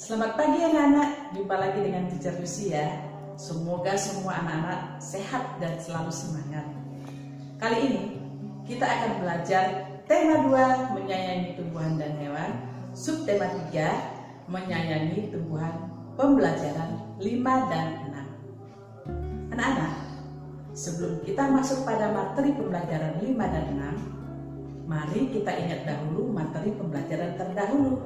Selamat pagi anak-anak, jumpa lagi dengan Teacher Lucy ya. Semoga semua anak-anak sehat dan selalu semangat. Kali ini kita akan belajar tema 2, menyayangi tumbuhan dan hewan. Subtema 3, menyayangi tumbuhan, pembelajaran 5 dan 6. Anak-anak, sebelum kita masuk pada materi pembelajaran 5 dan 6, mari kita ingat dahulu materi pembelajaran terdahulu.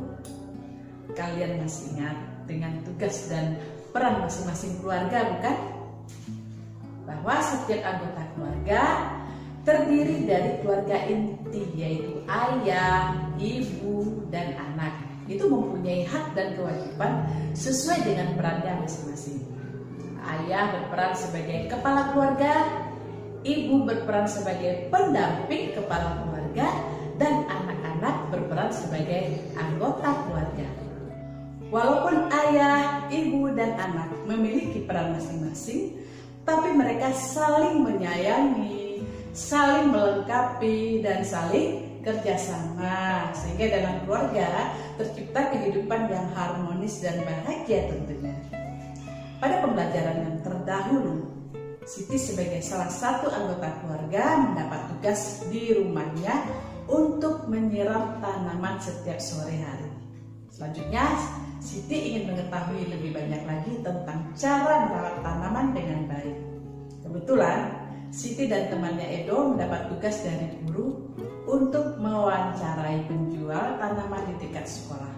Kalian masih ingat dengan tugas dan peran masing-masing keluarga, bukan? Bahwa setiap anggota keluarga terdiri dari keluarga inti, yaitu ayah, ibu, dan anak. Itu mempunyai hak dan kewajiban sesuai dengan perannya masing-masing. Ayah berperan sebagai kepala keluarga, ibu berperan sebagai pendamping kepala keluarga, dan anak-anak berperan sebagai anggota keluarga. Walaupun ayah, ibu, dan anak memiliki peran masing-masing, tapi mereka saling menyayangi, saling melengkapi, dan saling kerjasama, sehingga dalam keluarga tercipta kehidupan yang harmonis dan bahagia tentunya. Pada pembelajaran yang terdahulu, Siti sebagai salah satu anggota keluarga mendapat tugas di rumahnya untuk menyiram tanaman setiap sore hari. Selanjutnya, Siti ingin mengetahui lebih banyak lagi tentang cara merawat tanaman dengan baik. Kebetulan, Siti dan temannya Edo mendapat tugas dari guru untuk mewawancarai penjual tanaman di dekat sekolah.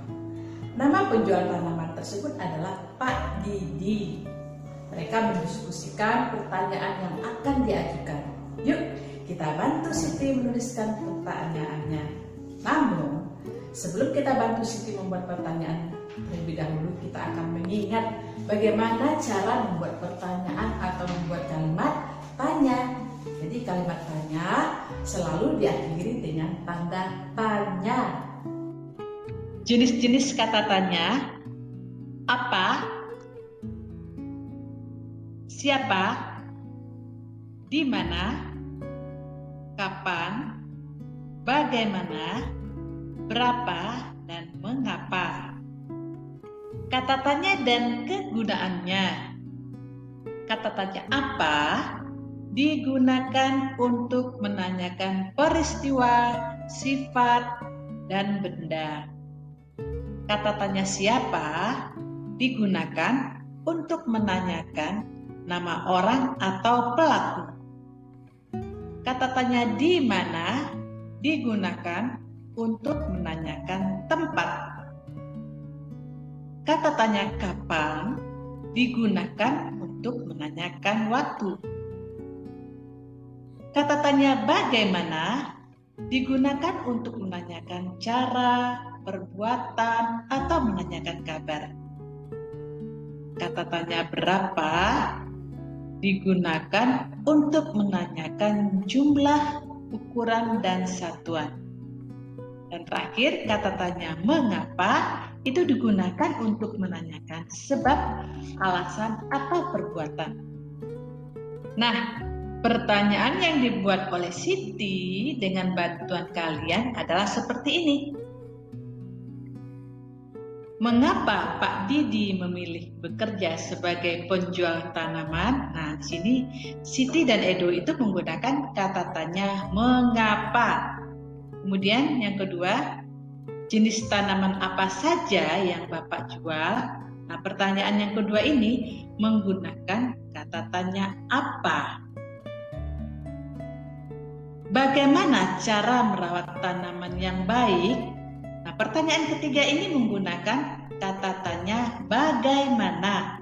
Nama penjual tanaman tersebut adalah Pak Didi. Mereka mendiskusikan pertanyaan yang akan diajukan. Yuk, kita bantu Siti menuliskan pertanyaannya. Namun, sebelum kita bantu Siti membuat pertanyaan, terlebih dahulu kita akan mengingat bagaimana cara membuat pertanyaan atau membuat kalimat tanya. Jadi kalimat tanya selalu diakhiri dengan tanda tanya. Jenis-jenis kata tanya: apa, siapa, di mana, kapan, bagaimana, berapa, dan mengapa. Kata tanya dan kegunaannya. Kata tanya apa digunakan untuk menanyakan peristiwa, sifat, dan benda. Kata tanya siapa digunakan untuk menanyakan nama orang atau pelaku. Kata tanya di mana digunakan untuk menanyakan tempat. Kata tanya kapan digunakan untuk menanyakan waktu. Kata tanya bagaimana digunakan untuk menanyakan cara, perbuatan, atau menanyakan kabar. Kata tanya berapa digunakan untuk menanyakan jumlah, ukuran, dan satuan. Dan terakhir, kata tanya mengapa itu digunakan untuk menanyakan sebab, alasan, atau perbuatan. Nah, pertanyaan yang dibuat oleh Siti dengan bantuan kalian adalah seperti ini. Mengapa Pak Didi memilih bekerja sebagai penjual tanaman? Nah, di sini Siti dan Edo itu menggunakan kata tanya mengapa. Kemudian yang kedua, jenis tanaman apa saja yang Bapak jual? Nah, pertanyaan yang kedua ini menggunakan kata tanya apa. Bagaimana cara merawat tanaman yang baik? Nah, pertanyaan ketiga ini menggunakan kata tanya bagaimana.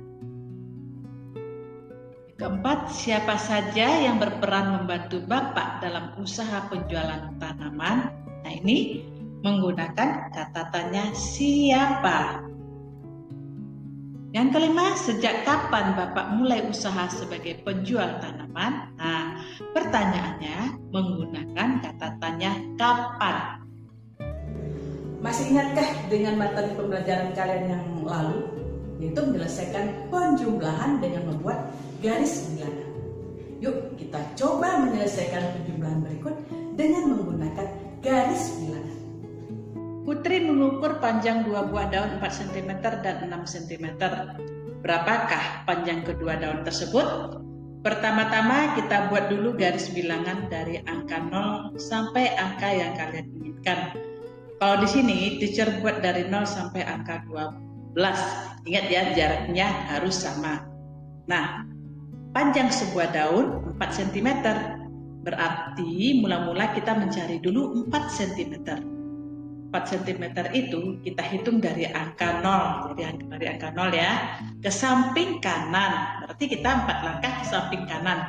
Keempat, siapa saja yang berperan membantu Bapak dalam usaha penjualan tanaman? Nah, ini menggunakan kata tanya siapa. Yang kelima, sejak kapan Bapak mulai usaha sebagai penjual tanaman? Nah, pertanyaannya menggunakan kata tanya kapan. Masih ingatkah dengan materi pembelajaran kalian yang lalu? Yaitu menyelesaikan penjumlahan dengan membuat garis bilangan. Yuk kita coba menyelesaikan penjumlahan berikut dengan menggunakan garis bilangan. Putri mengukur panjang dua buah daun 4 cm dan 6 cm. Berapakah panjang kedua daun tersebut? Pertama-tama kita buat dulu garis bilangan dari angka 0 sampai angka yang kalian inginkan. Kalau di sini teacher buat dari 0 sampai angka 12. Ingat ya, jaraknya harus sama. Nah, panjang sebuah daun 4 cm. Berarti mula-mula kita mencari dulu 4 cm. 4 cm itu kita hitung dari angka 0. Jadi dari angka 0 ya, ke samping kanan. Berarti kita 4 langkah ke samping kanan.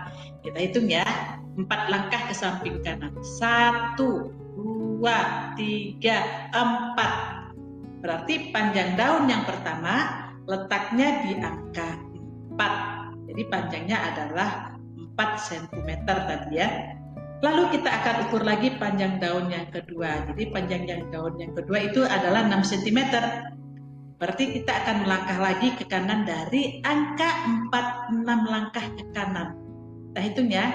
Kita hitung ya, 4 langkah ke samping kanan. 1, 2, 3, 4. Berarti panjang daun yang pertama letaknya di angka 4. Jadi panjangnya adalah 4 cm tadi ya. Lalu kita akan ukur lagi panjang daun yang kedua. Jadi panjang daun yang kedua itu adalah 6 cm. Berarti kita akan melangkah lagi ke kanan dari angka 4, 6 langkah ke kanan. Kita hitung ya.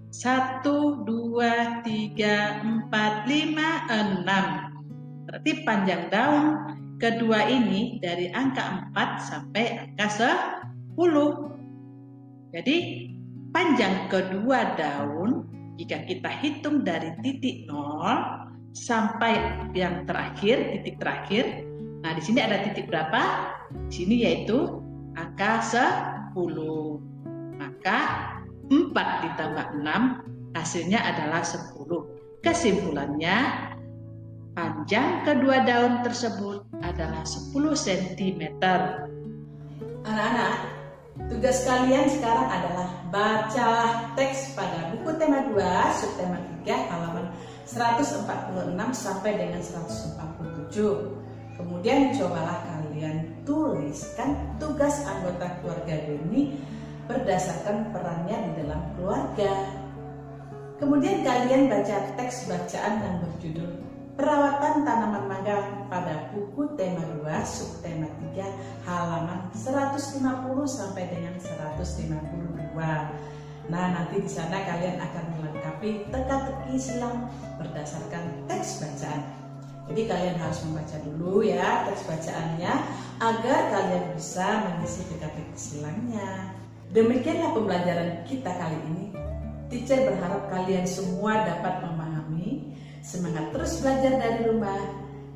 1, 2, 3, 4, 5, 6. Berarti panjang daun kedua ini dari angka 4 sampai angka 10. Jadi panjang kedua daun jika kita hitung dari titik 0 sampai yang terakhir, titik terakhir. Nah, di sini ada titik berapa? Di sini yaitu angka 10. Maka 4 ditambah 6 hasilnya adalah 10. Kesimpulannya, panjang kedua daun tersebut adalah 10 cm. Anak-anak, tugas kalian sekarang adalah bacalah teks pada buku tema 2, subtema 3, halaman 146 sampai dengan 147. Kemudian cobalah kalian tuliskan tugas anggota keluarga Deni berdasarkan perannya di dalam keluarga. Kemudian kalian baca teks bacaan yang berjudul Perawatan Tanaman Mangga pada buku tema 2, subtema 3, halaman 150 sampai dengan 152. Nah, nanti di sana kalian akan melengkapi teka-teki silang berdasarkan teks bacaan. Jadi kalian harus membaca dulu ya teks bacaannya agar kalian bisa mengisi teka-teki silangnya. Demikianlah pembelajaran kita kali ini. Teacher berharap kalian semua dapat memahami. Semangat terus belajar dari rumah,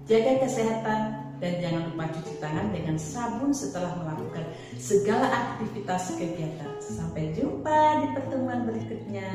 jaga kesehatan, dan jangan lupa cuci tangan dengan sabun setelah melakukan segala aktivitas kegiatan. Sampai jumpa di pertemuan berikutnya.